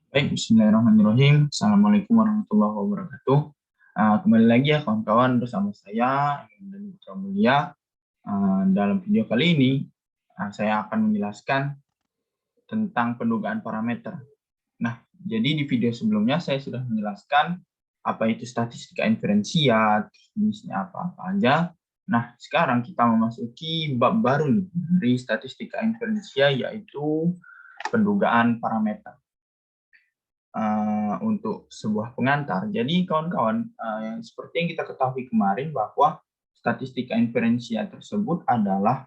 Baik, bismillahirrahmanirrahim. Assalamualaikum warahmatullahi wabarakatuh. Kembali lagi ya kawan-kawan bersama saya, Iman dan Putra Mulia. Dalam video kali ini, saya akan menjelaskan tentang pendugaan parameter. Nah, jadi di video sebelumnya saya sudah menjelaskan apa itu statistika inferensial, jenisnya apa-apa aja. Nah, sekarang kita memasuki bab baru nih dari statistika inferensial, yaitu pendugaan parameter. Untuk sebuah pengantar. Jadi kawan-kawan, seperti yang kita ketahui kemarin bahwa statistika inferensial tersebut adalah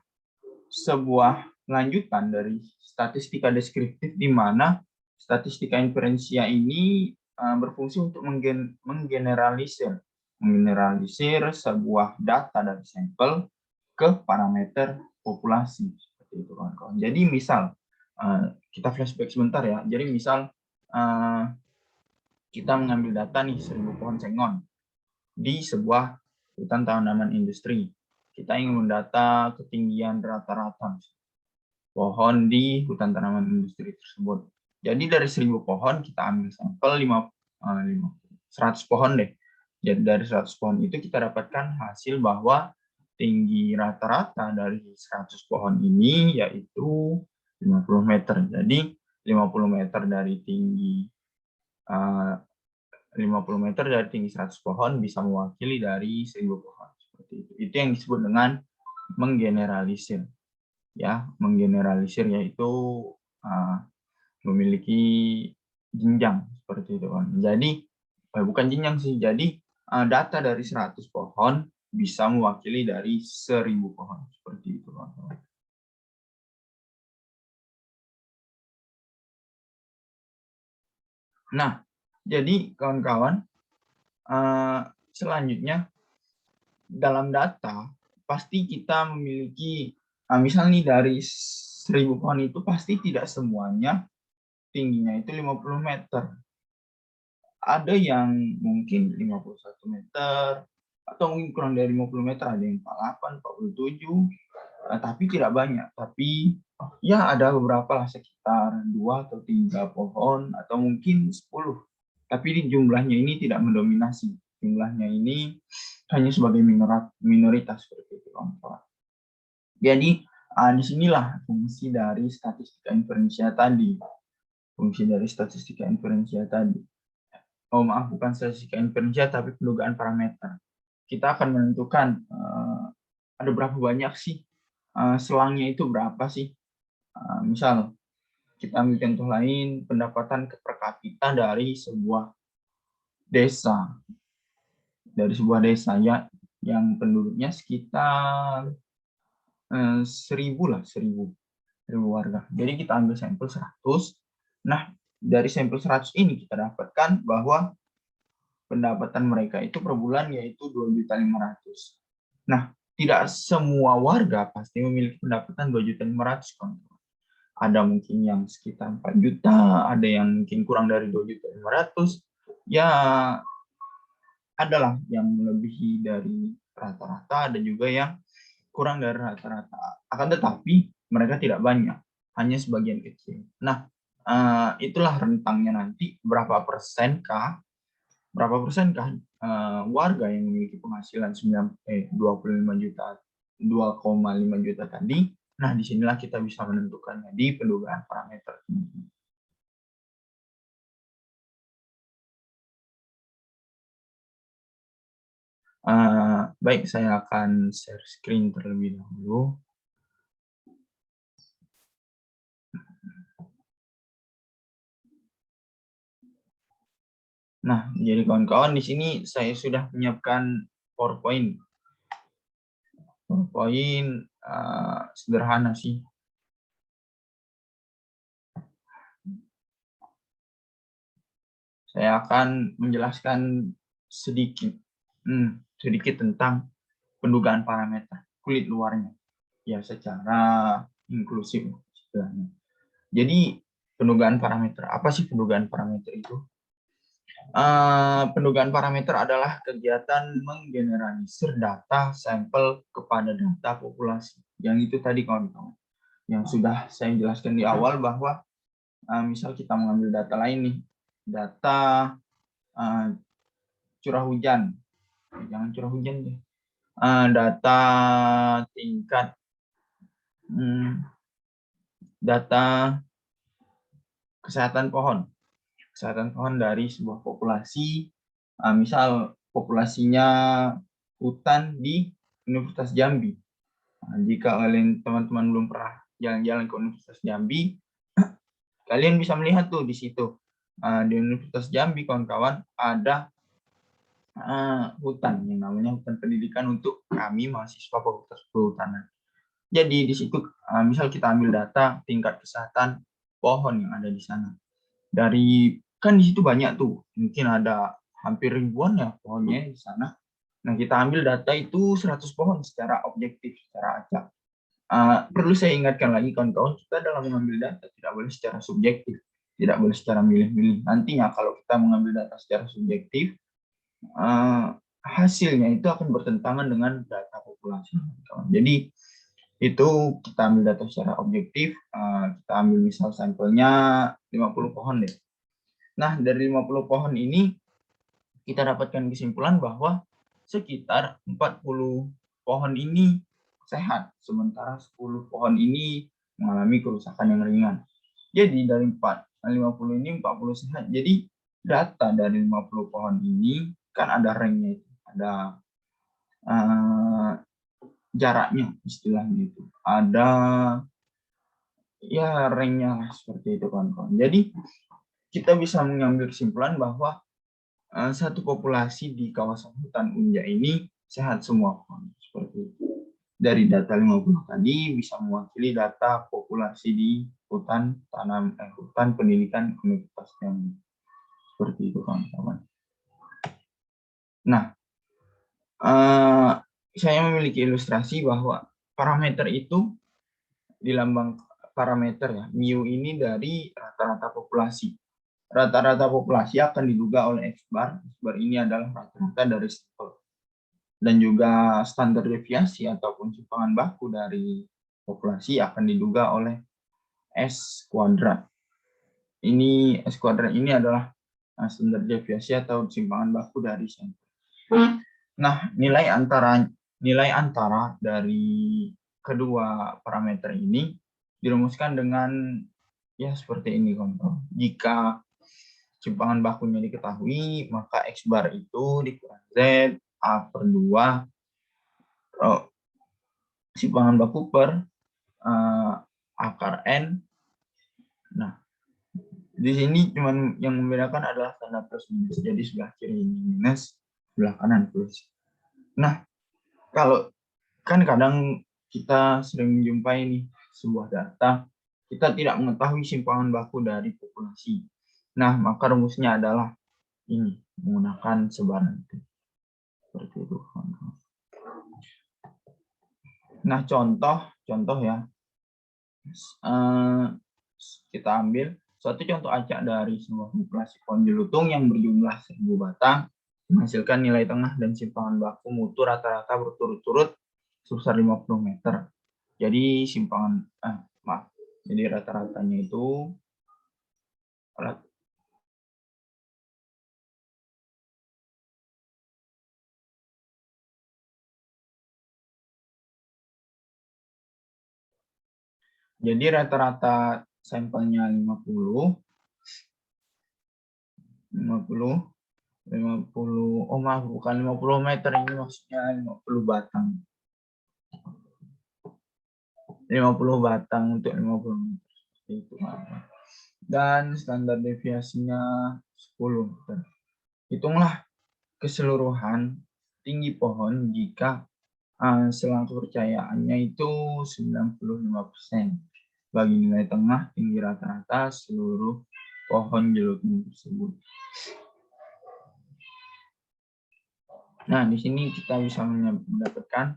sebuah lanjutan dari statistika deskriptif, di mana statistika inferensial ini berfungsi untuk menggeneralisir sebuah data dari sampel ke parameter populasi, seperti itu kawan-kawan. Jadi misal kita flashback sebentar ya. Jadi misal kita mengambil data nih 1000 pohon sengon di sebuah hutan tanaman industri. Kita ingin mendata ketinggian rata-rata pohon di hutan tanaman industri tersebut. Jadi dari 1000 pohon kita ambil sampel 100 pohon deh. Jadi dari 100 pohon itu kita dapatkan hasil bahwa tinggi rata-rata dari 100 pohon ini yaitu 50 meter. Jadi 50 meter dari tinggi 50 meter dari tinggi 100 pohon bisa mewakili dari 1000 pohon. Seperti itu. Itu yang disebut dengan menggeneralisir. Ya, menggeneralisir yaitu memiliki jenjang seperti itu kan. Jadi bukan jenjang sih. Jadi data dari 100 pohon bisa mewakili dari 1000 pohon seperti itu kan. Nah, jadi kawan-kawan, selanjutnya dalam data pasti kita memiliki, misalnya nih dari 1000 pohon itu pasti tidak semuanya tingginya itu 50 meter. Ada yang mungkin 51 meter, atau mungkin kurang dari 50 meter, ada yang 48, 47, tapi tidak banyak. Tapi ya ada beberapa lah, sekitar 2 atau 3 pohon, atau mungkin 10. Tapi jumlahnya ini tidak mendominasi. Jumlahnya ini hanya sebagai minoritas seperti itu, kawan-kawan. Jadi disinilah fungsi dari statistika inferensial tadi. Fungsi dari statistika inferensial tadi. Oh maaf, bukan statistika inferensial, tapi pendugaan parameter. Kita akan menentukan ada berapa banyak sih selangnya, itu berapa sih. Misal kita ambil contoh lain, pendapatan per kapita dari sebuah desa. Dari sebuah desa ya, yang penduduknya sekitar 1000 lah, 1000 warga. Jadi kita ambil sampel 100. Nah, dari sampel 100 ini kita dapatkan bahwa pendapatan mereka itu per bulan yaitu 2.500.000. Nah, tidak semua warga pasti memiliki pendapatan 2.500.000. Ada mungkin yang sekitar 4 juta, ada yang mungkin kurang dari 2.500.000. Ya, adalah yang melebihi dari rata-rata, ada juga yang kurang dari rata-rata. Akan tetapi mereka tidak banyak, hanya sebagian kecil. Nah, itulah rentangnya nanti berapa persenkah warga yang memiliki penghasilan 25 juta, 2,5 juta tadi. Nah, disinilah kita bisa menentukannya di pendugaan parameter. Baik, saya akan share screen terlebih dahulu. Nah, jadi kawan-kawan, di sini saya sudah menyiapkan PowerPoint. PowerPoint sederhana sih. Saya akan menjelaskan sedikit tentang pendugaan parameter kulit luarnya, ya secara inklusif istilahnya. Jadi pendugaan parameter, apa sih pendugaan parameter itu? Pendugaan parameter adalah kegiatan menggeneralisir data sampel kepada data populasi. Yang itu tadi kawan-kawan, yang sudah saya jelaskan di awal bahwa misal kita mengambil data lain nih, data curah hujan, jangan curah hujan deh, data tingkat data kesehatan pohon dari sebuah populasi, misal populasinya hutan di Universitas Jambi. Jika teman-teman belum pernah jalan-jalan ke Universitas Jambi, kalian bisa melihat tuh di situ, di Universitas Jambi kawan-kawan ada hutan yang namanya hutan pendidikan untuk kami mahasiswa Fakultas Kehutanan. Jadi di situ misal kita ambil data tingkat kesehatan pohon yang ada di sana. Kan di situ banyak tuh, mungkin ada hampir ribuan ya pohonnya di sana. Nah, kita ambil data itu 100 pohon secara objektif, secara acak. Perlu saya ingatkan lagi kawan-kawan, kita dalam mengambil data tidak boleh secara subjektif, tidak boleh secara milih-milih. Nantinya kalau kita mengambil data secara subjektif, hasilnya itu akan bertentangan dengan data populasi. Jadi itu kita ambil data secara objektif, kita ambil misal sampelnya 50 pohon deh. Nah, dari 50 pohon ini kita dapatkan kesimpulan bahwa sekitar 40 pohon ini sehat, sementara 10 pohon ini mengalami kerusakan yang ringan. Jadi dari 50 ini 40 sehat. Jadi data dari 50 pohon ini kan ada ranknya, ada jaraknya istilahnya itu. Ada ya ranknya seperti itu kawan-kawan. Jadi kita bisa mengambil kesimpulan bahwa satu populasi di kawasan hutan Unja ini sehat semua. Seperti itu. Dari data 50 tadi bisa mewakili data populasi di hutan pendidikan Universitas Jambi. Seperti itu kawan-kawan. Nah, saya memiliki ilustrasi bahwa parameter itu di lambang parameter ya, mu ini dari rata-rata populasi. Rata-rata populasi akan diduga oleh X-bar. X-bar ini adalah rata-rata dari sampel. Dan juga standar deviasi ataupun simpangan baku dari populasi akan diduga oleh S kuadrat. Ini S kuadrat ini adalah standar deviasi atau simpangan baku dari sampel. Nah, nilai antara dari kedua parameter ini dirumuskan dengan ya seperti ini kawan-kawan. Jika simpangan bakunya diketahui, maka X bar itu dikurang Z A per 2 simpangan baku per akar N. Nah, di sini cuman yang membedakan adalah tanda plus minus. Jadi sebelah kiri ini minus, sebelah kanan plus. Nah, kalau kan kadang kita sering menjumpai nih sebuah data, kita tidak mengetahui simpangan baku dari populasi. Nah, maka rumusnya adalah ini, menggunakan sebaran itu. Seperti itu. Nah, contoh ya. Kita ambil suatu contoh acak dari sebuah populasi pohon jelutung yang berjumlah 1000 batang, menghasilkan nilai tengah dan simpangan baku mutu rata-rata berturut-turut sebesar 50 meter. Jadi jadi rata-ratanya itu jadi rata-rata sampelnya 50, oh maaf, bukan 50 meter, ini maksudnya 50 batang. 50 batang untuk 50 meter. Itu. Dan standar deviasinya 10 meter. Hitunglah keseluruhan tinggi pohon jika selang kepercayaannya itu 95% bagi nilai tengah tinggi rata-rata seluruh pohon jelutung tersebut. Nah, di sini kita bisa mendapatkan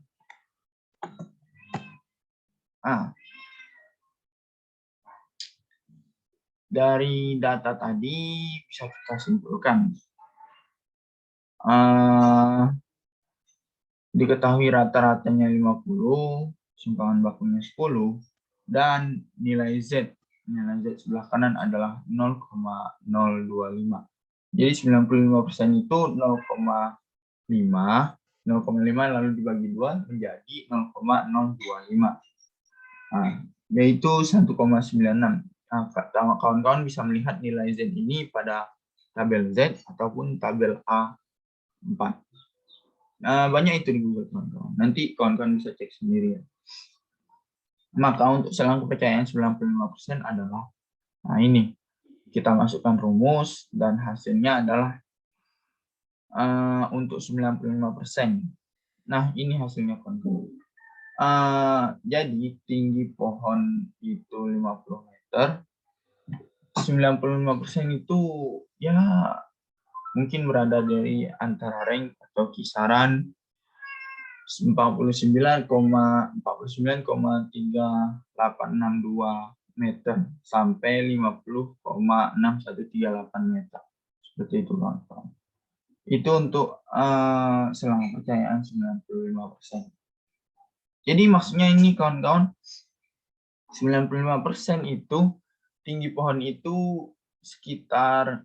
dari data tadi bisa kita simpulkan diketahui rata-ratanya 50, simpangan bakunya 10, dan nilai Z nilai Z sebelah kanan adalah 0,025. Jadi 95% itu 0,5 lalu dibagi 2 menjadi 0,025. Nah, yaitu 1,96. Nah, kawan-kawan bisa melihat nilai Z ini pada tabel Z ataupun tabel A4. Nah, banyak itu di Google, kawan-kawan. Nanti kawan-kawan bisa cek sendiri ya. Maka untuk selang kepercayaan 95% adalah, nah ini, kita masukkan rumus dan hasilnya adalah untuk 95%. Nah, ini hasilnya, kawan-kawan. Jadi tinggi pohon itu 50 meter, 95% itu ya mungkin berada dari antara range atau kisaran 49,3862 meter sampai 50,6138 meter. Seperti itu, kawan-kawan. Itu untuk selang kepercayaan 95%. Jadi maksudnya ini, kawan-kawan, 95% itu tinggi pohon itu sekitar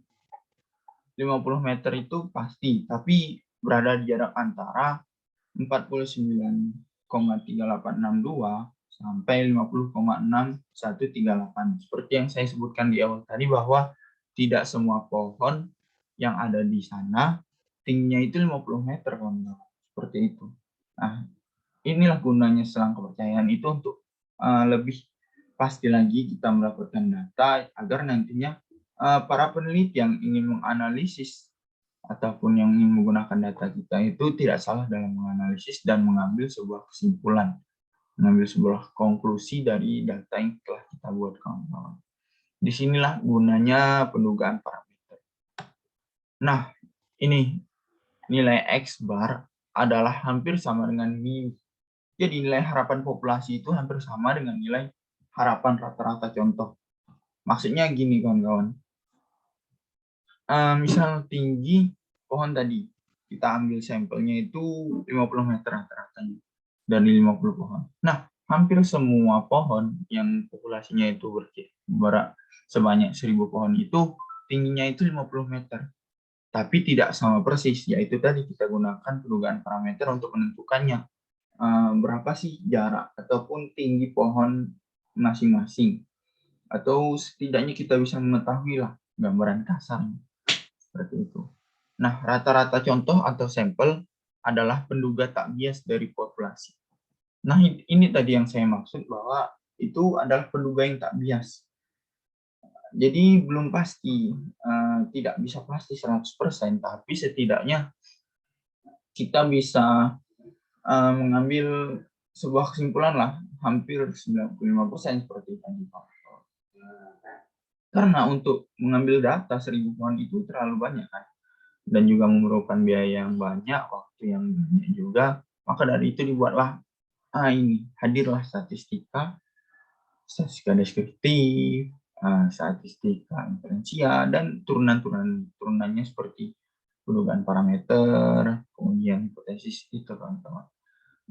50 meter itu pasti, tapi berada di jarak antara 49,3862 sampai 50,6138. Seperti yang saya sebutkan di awal tadi bahwa tidak semua pohon yang ada di sana tingginya itu 50 meter, kawan-kawan. Seperti itu. Nah, inilah gunanya selang kepercayaan itu untuk lebih pasti lagi kita mendapatkan data agar nantinya para peneliti yang ingin menganalisis ataupun yang ingin menggunakan data kita itu tidak salah dalam menganalisis dan mengambil sebuah kesimpulan, mengambil sebuah konklusi dari data yang telah kita buat, kawan-kawan. Disinilah gunanya pendugaan parameter. Nah, ini nilai X bar adalah hampir sama dengan mu. Jadi nilai harapan populasi itu hampir sama dengan nilai harapan rata-rata contoh. Maksudnya gini, kawan-kawan. Misal tinggi pohon tadi, kita ambil sampelnya itu 50 meter rata-ratanya dari 50 pohon. Nah, hampir semua pohon yang populasinya itu sebanyak 1000 pohon itu tingginya itu 50 meter. Tapi tidak sama persis, yaitu tadi kita gunakan pendugaan parameter untuk menentukannya. Berapa sih jarak ataupun tinggi pohon masing-masing. Atau setidaknya kita bisa mengetahui lah gambaran kasarnya. Seperti itu. Nah, rata-rata contoh atau sampel adalah penduga tak bias dari populasi. Nah, ini tadi yang saya maksud bahwa itu adalah penduga yang tak bias. Jadi belum pasti, tidak bisa pasti 100%, tapi setidaknya kita bisa mengambil sebuah kesimpulan lah, hampir 95% seperti tadi, Pak. Karena untuk mengambil data 1000 pohon itu terlalu banyak, kan? Dan juga memerlukan biaya yang banyak, waktu yang banyak juga. Maka dari itu dibuatlah hadirlah statistika deskriptif, statistika inferensial, dan turunannya seperti pendugaan parameter, kemudian hipotesis itu, teman-teman.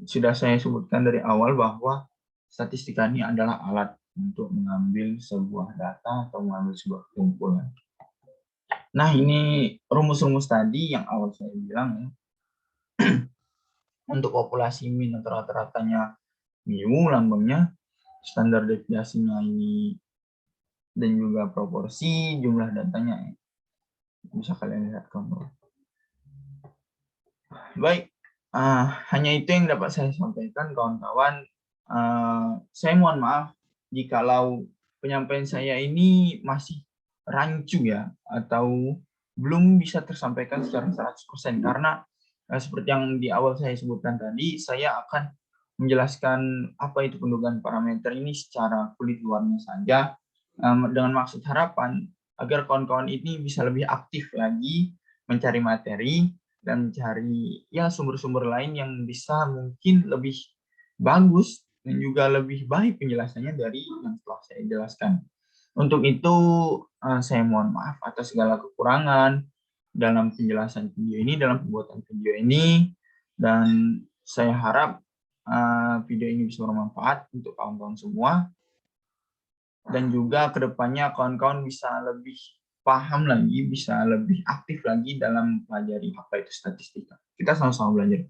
Sudah saya sebutkan dari awal bahwa statistika ini adalah alat untuk mengambil sebuah data atau mengambil sebuah kesimpulan. Nah, ini rumus-rumus tadi yang awal saya bilang ya. Untuk populasi min atau rata-ratanya mu, lambangnya, standar deviasinya ini, dan juga proporsi, jumlah datanya. Bisa kalian lihat, kawan-kawan. Baik, hanya itu yang dapat saya sampaikan, kawan-kawan. Saya mohon maaf jikalau penyampaian saya ini masih rancu ya, atau belum bisa tersampaikan secara 100%, karena seperti yang di awal saya sebutkan tadi, saya akan menjelaskan apa itu pendugaan parameter ini secara kulit luarnya saja, dengan maksud harapan agar kawan-kawan ini bisa lebih aktif lagi mencari materi dan mencari ya sumber-sumber lain yang bisa mungkin lebih bagus dan juga lebih baik penjelasannya dari yang telah saya jelaskan. Untuk itu saya mohon maaf atas segala kekurangan dalam penjelasan video ini, dalam pembuatan video ini, dan saya harap video ini bisa bermanfaat untuk kawan-kawan semua. Dan juga kedepannya kawan-kawan bisa lebih paham lagi, bisa lebih aktif lagi dalam mempelajari apa itu statistika. Kita sama-sama belajar.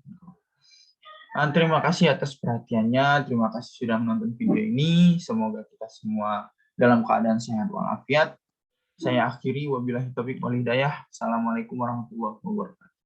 Terima kasih atas perhatiannya, terima kasih sudah menonton video ini. Semoga kita semua dalam keadaan sehat walafiat. Saya akhiri, wabillahi taufiq wal hidayah. Assalamualaikum warahmatullahi wabarakatuh.